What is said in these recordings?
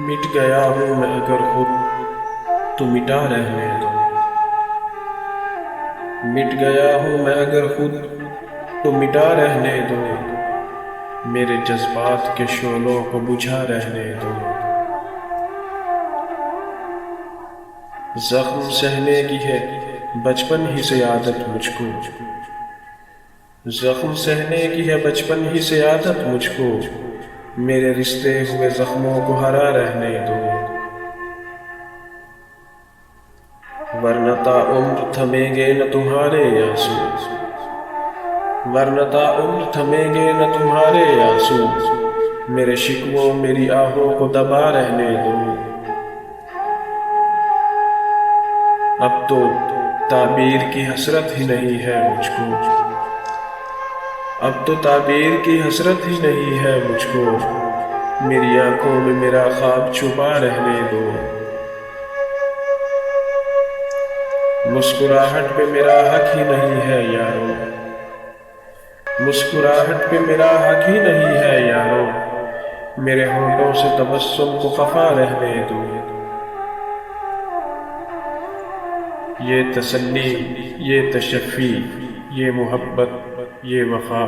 مٹ گیا ہوں میں اگر خود تو مٹا رہنے دو۔ مٹ گیا ہوں میں اگر خود تو مٹا رہنے دو، میرے جذبات کے شعلوں کو بجھا رہنے دو۔ زخم سہنے کی ہے بچپن ہی سے عادت مجھ کو، زخم سہنے کی ہے بچپن ہی سے عادت مجھ کو، میرے رشتے ہوئے زخموں کو ہرا رہنے دو۔ ورنہ تا عمر تھمیں گے نہ تمہارے آنسو، ورنہ تا عمر تھمیں گے نہ تمہارے آنسو، میرے شکووں میری آہوں کو دبا رہنے دو۔ اب تو تعبیر کی حسرت ہی نہیں ہے مجھ کو، اب تو تعبیر کی حسرت ہی نہیں ہے مجھ کو، میری آنکھوں میں میرا خواب چھپا رہنے دو۔ مسکراہٹ پہ میرا حق ہی نہیں ہے یارو، مسکراہٹ پہ میرا حق ہی نہیں ہے یارو، میرے ہونٹوں سے تبسم کو خفا رہنے دو۔ یہ تسلی، یہ تشفی، یہ محبت، یہ وفا،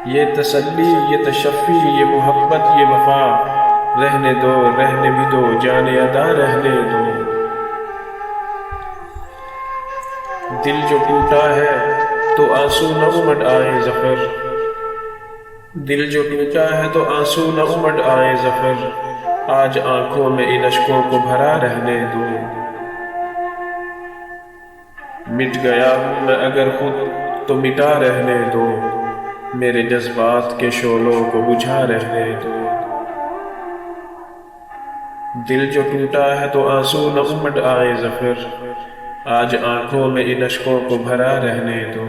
یہ تسلی، یہ تشفی، یہ محبت، یہ وفا، رہنے دو، رہنے بھی دو، جانے ادا رہنے دو۔ دل جو ٹوٹا ہے تو آنسو نہ امڈ آئے ظفر، دل جو ٹوٹا ہے تو آنسو نہ امڈ آئے ظفر، آج آنکھوں میں ان اشکوں کو بھرا رہنے دو۔ مٹ گیا ہوں میں اگر خود تو مٹا رہنے دو، میرے جذبات کے شعلوں کو بجھا رہنے دو۔ دل جو ٹوٹا ہے تو آنسو نہ امڈ آئے ظفر، آج آنکھوں میں ان اشکوں کو بھرا رہنے دو۔